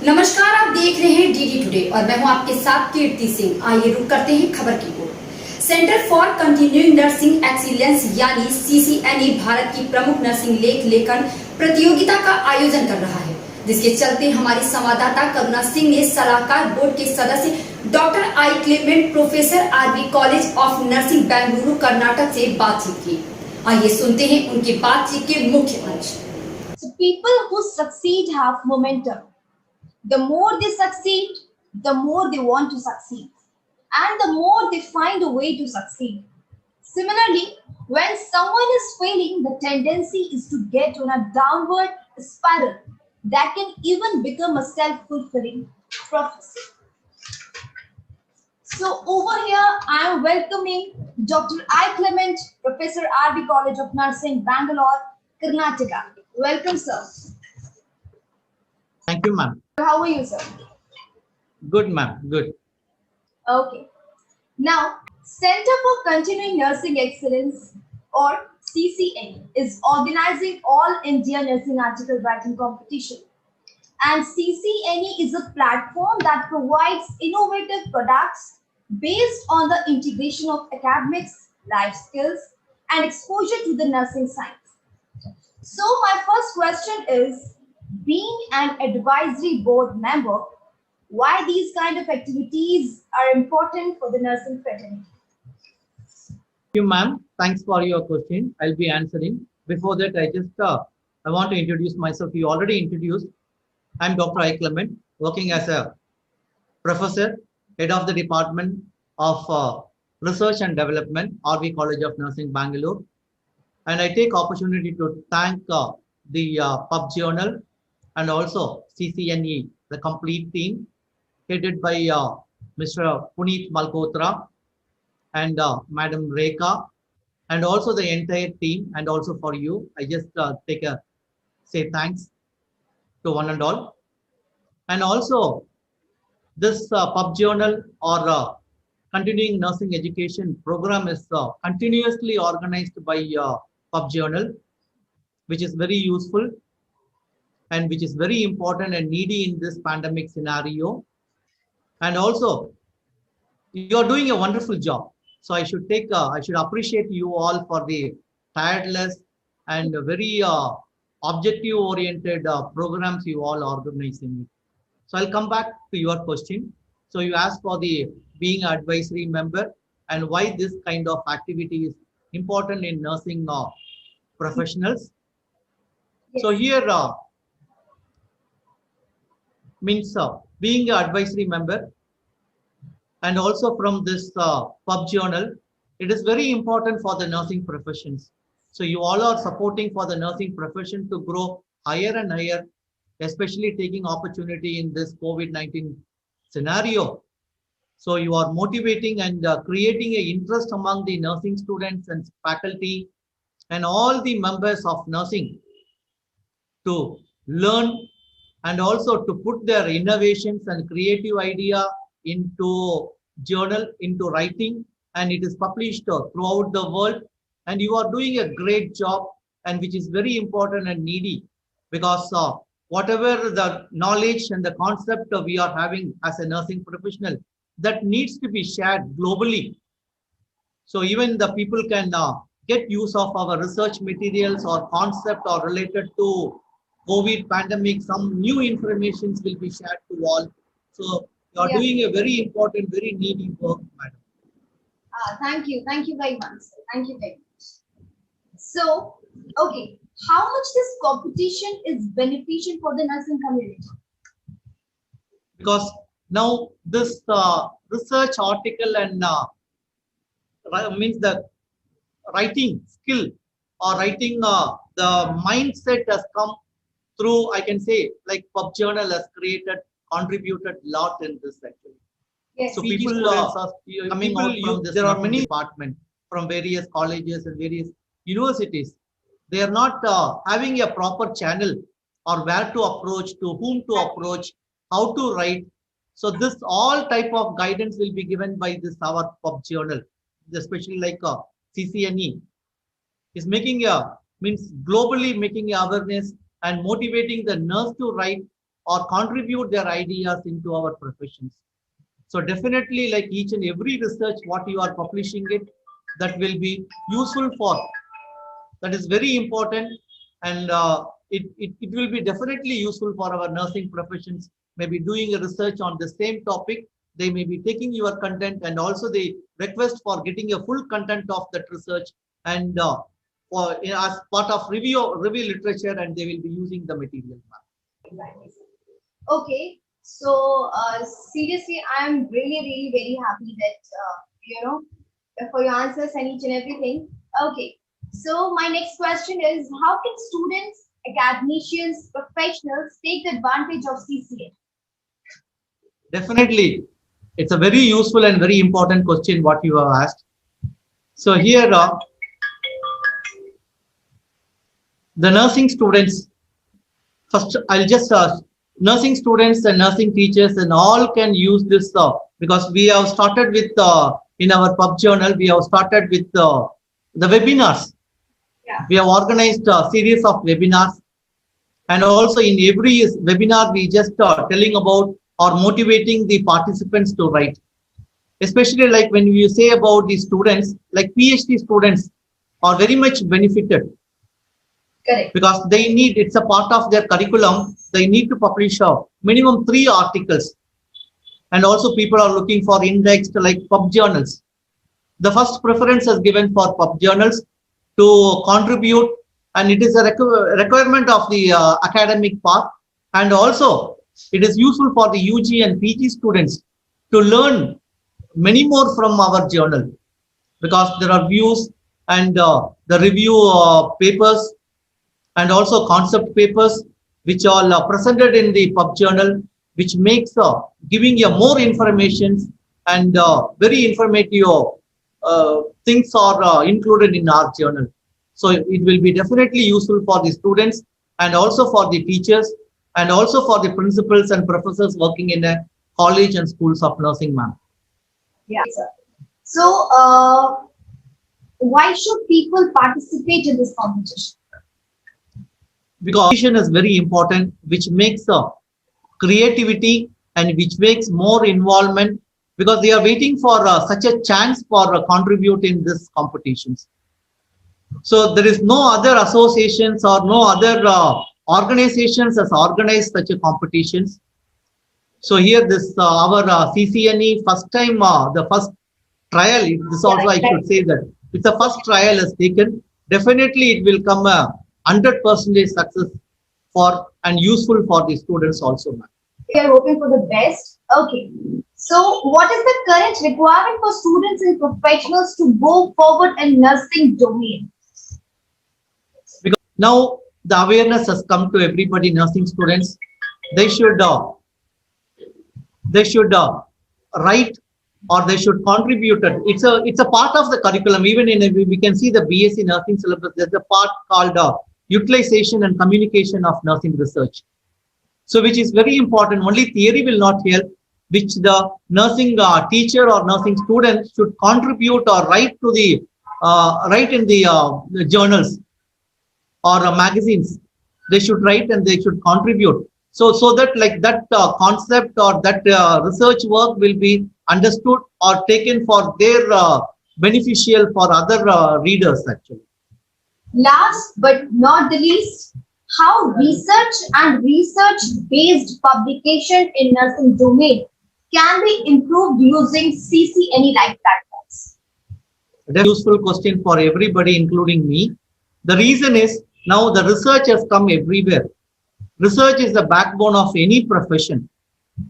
नमस्कार, आप देख रहे हैं डीडी टुडे और मैं हूं आपके साथ कीर्ति सिंह। आइए रुक करते हैं खबर की ओर। Centre for continuing nursing excellence यानी सीसीएनई भारत की प्रमुख नर्सिंग लेखन प्रतियोगिता का आयोजन कर रहा है, जिसके चलते हमारी संवाददाता करुणा सिंह ने सलाहकार बोर्ड के सदस्य doctor I Clement, professor RB college of nursing Bengaluru Karnataka से बातचीत की। आइए सुनते हैं उनकी बातचीत के मुख्य अंश। People who succeed have momentum. The more they succeed, the more they want to succeed, and the more they find a way to succeed. Similarly, when someone is failing, the tendency is to get on a downward spiral that can even become a self-fulfilling prophecy. So over here, I am welcoming Dr. I. Clement, Professor RB College of Nursing, Bangalore, Karnataka. Welcome, sir. Thank you, ma'am. How are you, sir? Good, ma'am. Good. Okay. Now, Center for Continuing Nursing Excellence or CCNE is organizing All India Nursing Article Writing Competition. And CCNE is a platform that provides innovative products based on the integration of academics, life skills, and exposure to the nursing science. So my first question is, being an advisory board member, why these kind of activities are important for the nursing fraternity? Thank you, ma'am. Thanks for your question. I'll be answering. Before that, I want to introduce myself. You already introduced. I'm Dr. I. Clement, working as a professor, head of the Department of Research and Development, RV College of Nursing, Bangalore. And I take opportunity to thank the Pub Journal and also CCNE, the complete team, headed by Mr. Puneet Malhotra and Madam Rekha, and also the entire team, and also for you. I just say thanks to one and all. And also, this Pub Journal or Continuing Nursing Education program is continuously organized by Pub Journal, which is very useful and which is very important and needy in this pandemic scenario. And also, you are doing a wonderful job. So I should appreciate you all for the tireless and very objective-oriented programs you all organizing. So I'll come back to your question. So you asked for the being an advisory member and why this kind of activity is important in nursing professionals. Yes. So here means being an advisory member and also from this Pub Journal, it is very important for the nursing professions. So you all are supporting for the nursing profession to grow higher and higher, especially taking opportunity in this COVID-19 scenario. So you are motivating and creating an interest among the nursing students and faculty and all the members of nursing to learn and also to put their innovations and creative idea into journal, into writing, and it is published throughout the world. And you are doing a great job, and which is very important and needy, because whatever the knowledge and the concept we are having as a nursing professional, that needs to be shared globally. So even the people can get use of our research materials or concept or related to COVID pandemic, some new informations will be shared to all. So you are doing a very important, very needy work, madam. Thank you very much. Thank you very much. So, okay, how much this competition is beneficial for the nursing community? Because now this research article and means the writing skill or writing the mindset has come through, I can say, like Pub Journal has contributed a lot in this actually. Yes. So people are coming out from this. There are many departments from various colleges and various universities. They are not having a proper channel or where to approach, to whom to approach, how to write. So this all type of guidance will be given by this our Pub Journal, especially like CCNE is making means globally making awareness and motivating the nurse to write or contribute their ideas into our professions. So definitely, like each and every research, what you are publishing it, that will be useful for. That is very important, and it will be definitely useful for our nursing professions. Maybe doing a research on the same topic, they may be taking your content and also they request for getting a full content of that research and as part of review literature, and they will be using the material. Okay, so seriously, I'm really very happy that for your answers and each and everything. Okay, so my next question is, how can students, academicians, professionals take the advantage of CCA? Definitely, it's a very useful and very important question what you have asked. So here, the nursing students, first I'll just nursing students and nursing teachers and all can use this because we have started with in our pub journal, we have started with the webinars. Yeah. We have organized a series of webinars, and also in every webinar we just telling about or motivating the participants to write. Especially like when you say about the students, like PhD students are very much benefited. Correct. Because they need, it's a part of their curriculum, they need to publish minimum 3 articles. And also people are looking for indexed like pub journals. The first preference is given for pub journals to contribute, and it is a requirement of the academic path. And also it is useful for the UG and PG students to learn many more from our journal, because there are views and the review papers and also concept papers which are presented in the pub journal, which makes giving you more information and very informative things are included in our journal. So it will be definitely useful for the students and also for the teachers and also for the principals and professors working in a college and schools of nursing, ma'am. Yeah, sir. So why should people participate in this competition? Because competition is very important, which makes creativity and which makes more involvement, because they are waiting for such a chance for contributing this competitions. So there is no other associations or no other organizations has organized such a competitions. So here this our CCNE first time the first trial, this also I should say that it's the first trial is taken. Definitely it will come 100% success for and useful for the students also, ma'am. We are hoping for the best. Okay. So what is the current requirement for students and professionals to go forward in nursing domain? Because now the awareness has come to everybody, nursing students. They should write or they should contribute it. It's a part of the curriculum. Even in we can see the BSc nursing syllabus. There's a part called utilization and communication of nursing research. So which is very important. Only theory will not help, which the nursing teacher or nursing student should contribute or write to the write in the journals or magazines. They should write and they should contribute. So that like that concept or that research work will be understood or taken for their beneficial for other readers actually. Last but not the least, how research and research-based publication in nursing domain can be improved using CCNE-like platforms? That's a useful question for everybody, including me. The reason is now the research has come everywhere. Research is the backbone of any profession,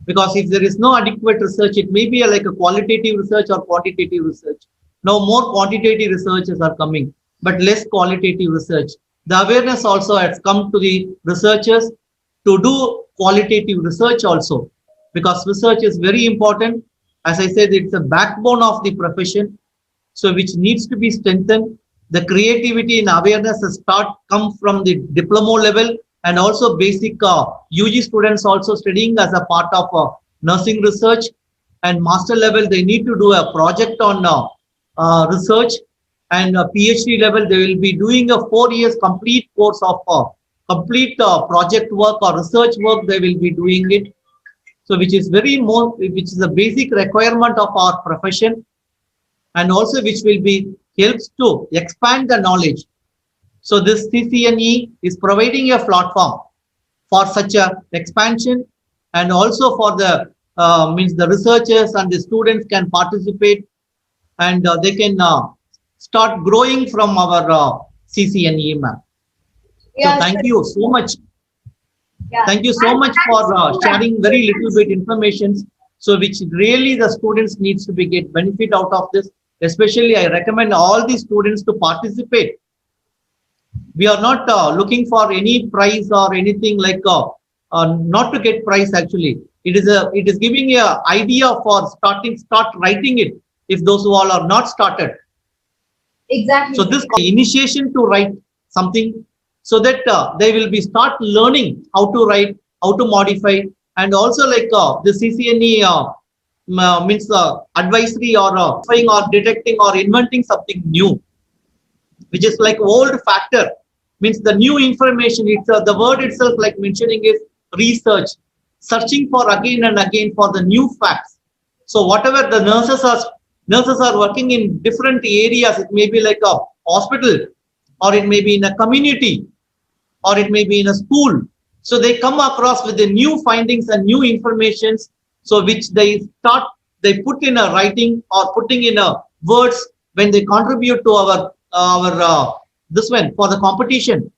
because if there is no adequate research, it may be like a qualitative research or quantitative research. Now more quantitative researches are coming, but less qualitative research. The awareness also has come to the researchers to do qualitative research also, because research is very important. As I said, it's a backbone of the profession, so which needs to be strengthened. The creativity and awareness has come from the diploma level, and also basic UG students also studying as a part of nursing research, and master level they need to do a project on research, and PhD level they will be doing a 4 years complete course of complete project work or research work, they will be doing it. So which is which is a basic requirement of our profession, and also which will be helps to expand the knowledge. So this CCNE is providing a platform for such a expansion, and also for the means the researchers and the students can participate, and they can start growing from our CCNE, ma'am. So Yes, thank sir. you so much. Yeah. Thank you so And much thanks for so sharing much. very little bit information. So which really the students needs to be get benefit out of this. Especially I recommend all the students to participate. We are not looking for any prize or anything like not to get prize actually. It is giving a idea for start writing it if those who all are not started. Exactly. So this initiation to write something, so that they will be start learning how to write, how to modify, and also like the CCNE means advisory or or detecting or inventing something new, which is like old factor, means the new information. It's the word itself like mentioning is research, searching for again and again for the new facts. So whatever the nurses are working in different areas. It may be like a hospital, or it may be in a community, or it may be in a school. So they come across with the new findings and new informations, so which they put in a writing or putting in a words when they contribute to our this one for the competition.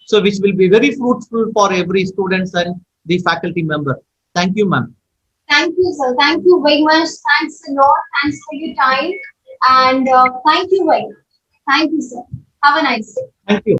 So which will be very fruitful for every students and the faculty member. Thank you, ma'am. Thank you, sir. Thank you very much. Thanks a lot. Thanks for your time. And thank you very much. Thank you, sir. Have a nice day. Thank you.